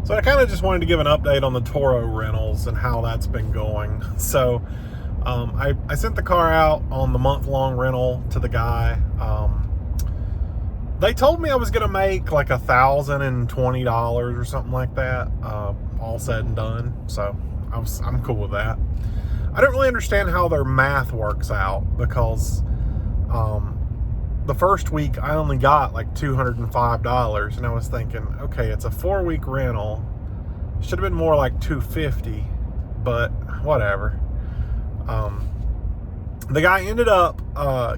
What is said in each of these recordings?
So I kind of just wanted to give an update on the Turo rentals and how that's been going. So I sent the car out on the month-long rental to the guy. They told me I was going to make like $1,020 or something like that, all said and done. So I'm cool with that. I don't really understand how their math works out because the first week I only got like $205, and I was thinking, okay, it's a 4-week rental. Should have been more like $250, but whatever. The guy ended up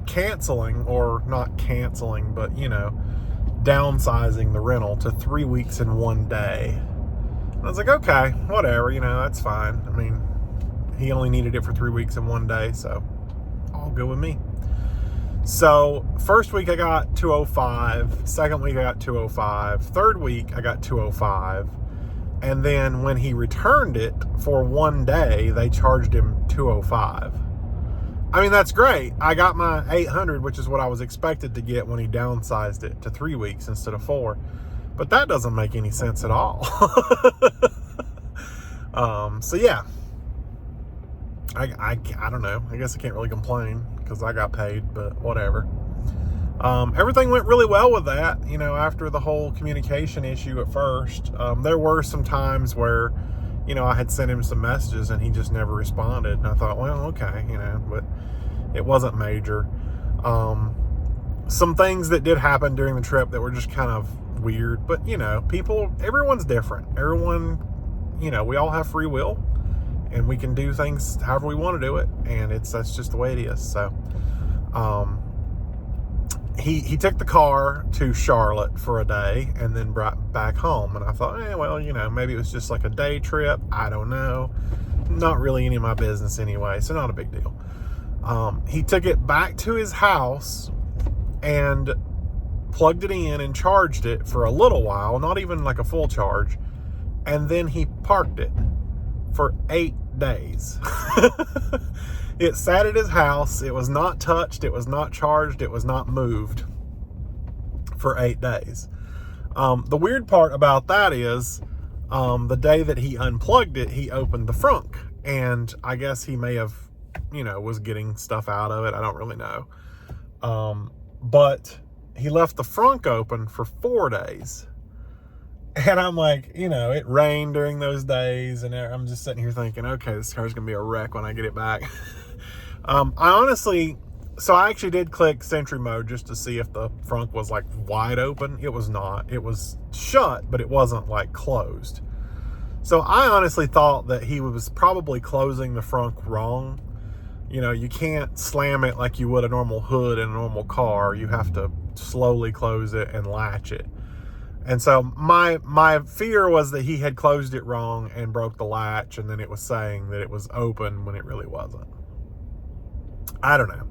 canceling, or not canceling, but downsizing the rental to 3 weeks and 1 day. I was like, okay, whatever, that's fine. I mean, he only needed it for 3 weeks and 1 day, so all good with me. So first week I got 205, second week I got 205, third week I got 205, and then when he returned it for 1 day, they charged him 205. I mean, that's great. I got my 800, which is what I was expected to get when he downsized it to 3 weeks instead of 4. But that doesn't make any sense at all. So yeah, I don't know. I guess I can't really complain because I got paid, but whatever. Everything went really well with that. After the whole communication issue at first, there were some times where, I had sent him some messages and he just never responded. And I thought, well, okay, but it wasn't major. Some things that did happen during the trip that were just kind of weird, but everyone's different. Everyone, we all have free will and we can do things however we want to do it. And that's just the way it is. So, he took the car to Charlotte for a day and then brought back home. And I thought, well, maybe it was just like a day trip. I don't know. Not really any of my business anyway, so not a big deal. He took it back to his house and plugged it in and charged it for a little while, not even like a full charge. And then he parked it for 8 days. It sat at his house. It was not touched. It was not charged. It was not moved for 8 days. The weird part about that is the day that he unplugged it, he opened the frunk. And I guess he may have, was getting stuff out of it. I don't really know. But he left the frunk open for 4 days. And I'm like, it rained during those days. And I'm just sitting here thinking, okay, this car's going to be a wreck when I get it back. I actually did click Sentry mode just to see if the frunk was like wide open. It was not. It was shut, but it wasn't like closed. So I honestly thought that he was probably closing the frunk wrong. You can't slam it like you would a normal hood in a normal car. You have to slowly close it and latch it. And so my fear was that he had closed it wrong and broke the latch, and then it was saying that it was open when it really wasn't. I don't know.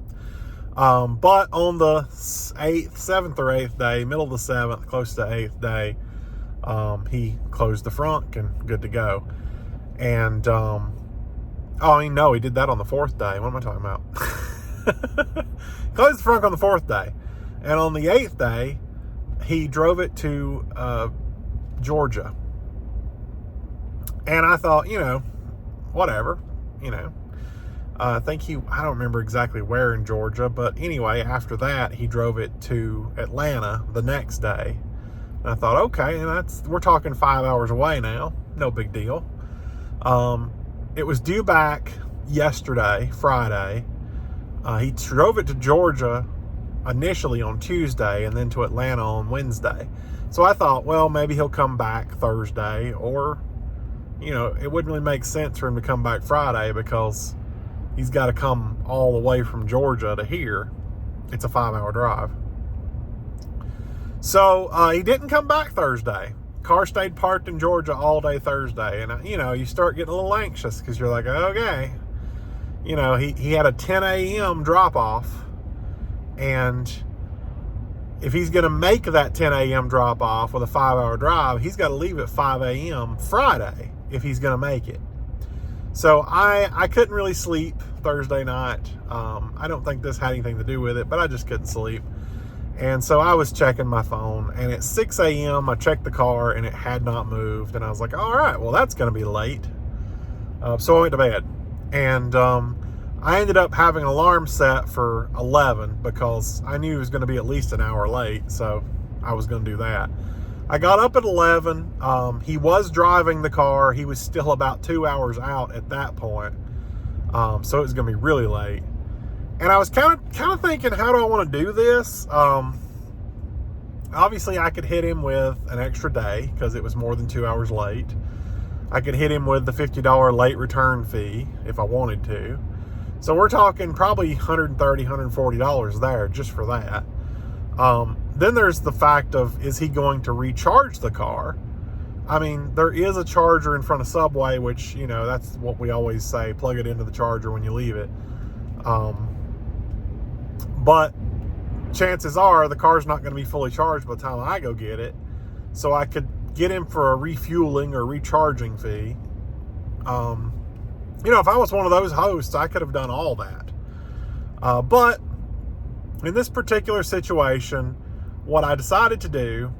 But on the 7th or 8th day, middle of the 7th, close to 8th day, he closed the frunk and good to go. And, he did that on the 4th day. What am I talking about? Closed the frunk on the 4th day. And on the 8th day, he drove it to Georgia. And I thought, whatever, I don't remember exactly where in Georgia, but anyway, after that, he drove it to Atlanta the next day. And I thought, okay, and we're talking 5 hours away now. No big deal. It was due back yesterday, Friday. He drove it to Georgia initially on Tuesday and then to Atlanta on Wednesday. So I thought, well, maybe he'll come back Thursday, or, it wouldn't really make sense for him to come back Friday because he's got to come all the way from Georgia to here. It's a 5-hour drive. So he didn't come back Thursday. Car stayed parked in Georgia all day Thursday. And, you start getting a little anxious because you're like, okay. He had a 10 a.m. drop-off. And if he's going to make that 10 a.m. drop-off with a 5-hour drive, he's got to leave at 5 a.m. Friday if he's going to make it. So I couldn't really sleep Thursday night. I don't think this had anything to do with it, but I just couldn't sleep. And so I was checking my phone, and at 6 a.m. I checked the car and it had not moved. And I was like, all right, well, that's going to be late. So I went to bed. And I ended up having an alarm set for 11 because I knew it was going to be at least an hour late. So I was going to do that. I got up at 11. He was driving the car. He was still about 2 hours out at that point. So it was going to be really late. And I was kind of thinking, how do I want to do this? Obviously, I could hit him with an extra day because it was more than 2 hours late. I could hit him with the $50 late return fee if I wanted to. So we're talking probably $130, $140 there just for that. Then there's the fact of, is he going to recharge the car? I mean, there is a charger in front of Subway, which, you know, that's what we always say, plug it into the charger when you leave it. But chances are the car's not going to be fully charged by the time I go get it. So I could get him for a refueling or recharging fee. You know, if I was one of those hosts, I could have done all that. But in this particular situation, what I decided to do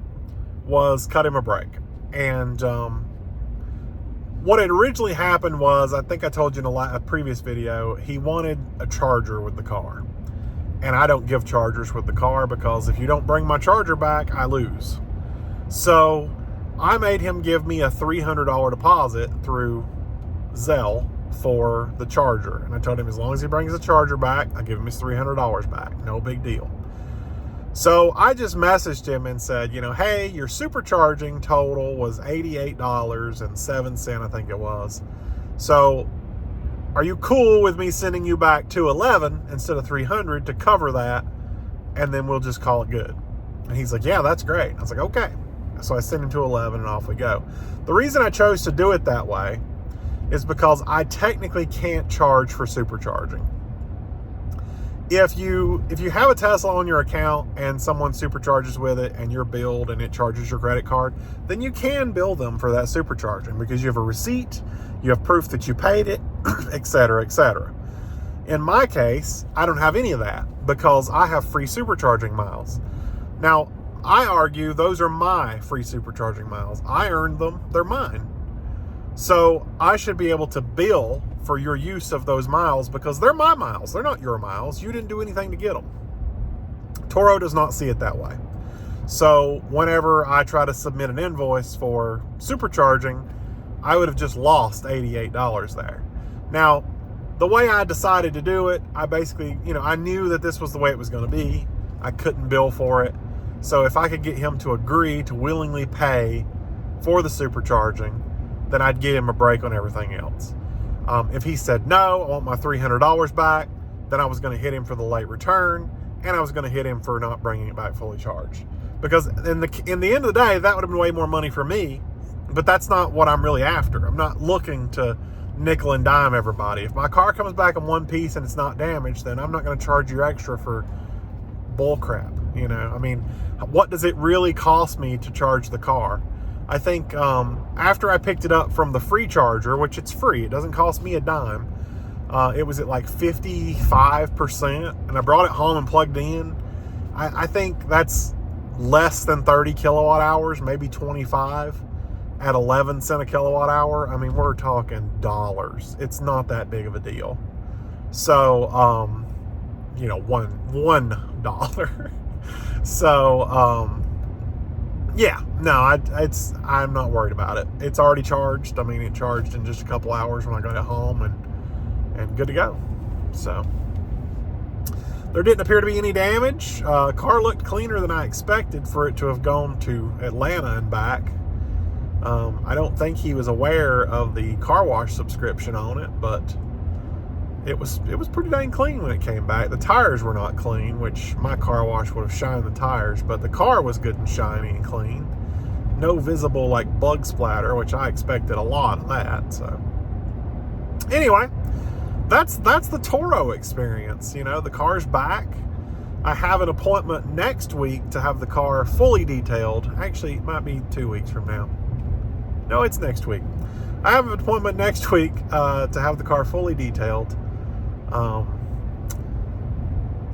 was cut him a break. And what had originally happened was, I think I told you in a previous video, he wanted a charger with the car. And I don't give chargers with the car because if you don't bring my charger back, I lose. So I made him give me a $300 deposit through Zelle for the charger. And I told him as long as he brings the charger back, I give him his $300 back. No big deal. So I just messaged him and said, you know, hey, your supercharging total was $88.07, I think it was. So are you cool with me sending you back $211 instead of $300 to cover that? And then we'll just call it good. And he's like, yeah, that's great. I was like, okay. So I sent him $211 and off we go. The reason I chose to do it that way is because I technically can't charge for supercharging. If you have a Tesla on your account and someone supercharges with it and you're billed and it charges your credit card, then you can bill them for that supercharging because you have a receipt, you have proof that you paid it, et cetera, et cetera. In my case, I don't have any of that because I have free supercharging miles. Now, I argue those are my free supercharging miles. I earned them, they're mine. So I should be able to bill for your use of those miles because they're my miles. They're not your miles. You didn't do anything to get them. Turo does not see it that way. So whenever I try to submit an invoice for supercharging, I would have just lost $88 there. Now, the way I decided to do it, I basically, you know, I knew that this was the way it was going to be. I couldn't bill for it. So if I could get him to agree to willingly pay for the supercharging, then I'd get him a break on everything else. If he said, no, I want my $300 back, then I was going to hit him for the late return, and I was going to hit him for not bringing it back fully charged. Because in the end of the day, that would have been way more money for me, but that's not what I'm really after. I'm not looking to nickel and dime everybody. If my car comes back in one piece and it's not damaged, then I'm not going to charge you extra for bull crap. You know, I mean, what does it really cost me to charge the car? I think after I picked it up from the free charger, which it's free, it doesn't cost me a dime, it was at like 55%, and I brought it home and plugged in. I think that's less than 30 kilowatt hours, maybe 25 at 11 cents a kilowatt hour. I mean, we're talking dollars. It's not that big of a deal. So, you know, $1. So, yeah, no, I'm not worried about it. It's already charged. I mean, it charged in just a couple hours when I got it home and good to go. So there didn't appear to be any damage. Car looked cleaner than I expected for it to have gone to Atlanta and back. I don't think he was aware of the car wash subscription on it, but it was pretty dang clean when it came back. The tires were not clean, which my car wash would have shined the tires, but the car was good and shiny and clean. No visible like bug splatter, which I expected a lot of that. So anyway, that's the Turo experience. You know, the car's back. I have an appointment next week to have the car fully detailed. Actually, it might be 2 weeks from now. No, it's next week. I have an appointment next week to have the car fully detailed.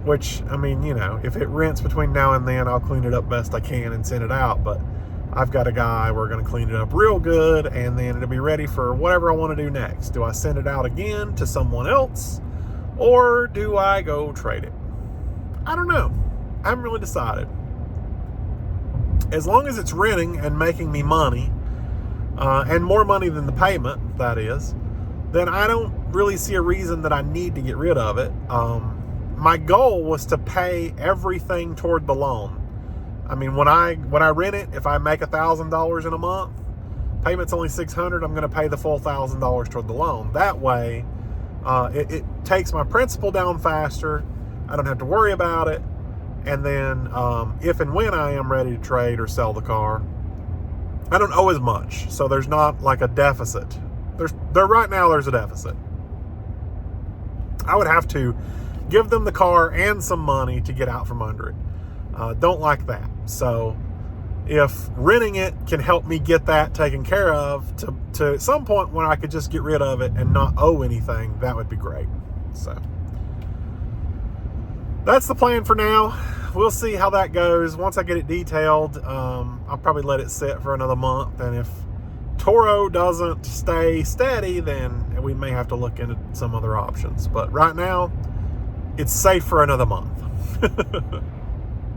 which, I mean, you know, if it rents between now and then, I'll clean it up best I can and send it out. But I've got a guy, we're going to clean it up real good, and then it'll be ready for whatever I want to do next. Do I send it out again to someone else, or do I go trade it? I don't know. I haven't really decided. As long as it's renting and making me money, and more money than the payment, that is, then I don't really see a reason that I need to get rid of it. My goal was to pay everything toward the loan. I mean, when I rent it, if I make $1,000 in a month, payment's only $600, I'm going to pay the full $1,000 toward the loan. That way, it takes my principal down faster. I don't have to worry about it. And then if and when I am ready to trade or sell the car, I don't owe as much. So there's not like a deficit. Right now there's a deficit. I would have to give them the car and some money to get out from under it. Don't like that. So if renting it can help me get that taken care of to at some point when I could just get rid of it and not owe anything, that would be great. So that's the plan for now. We'll see how that goes. Once I get it detailed, I'll probably let it sit for another month. And if Turo doesn't stay steady, then we may have to look into some other options. But right now, it's safe for another month.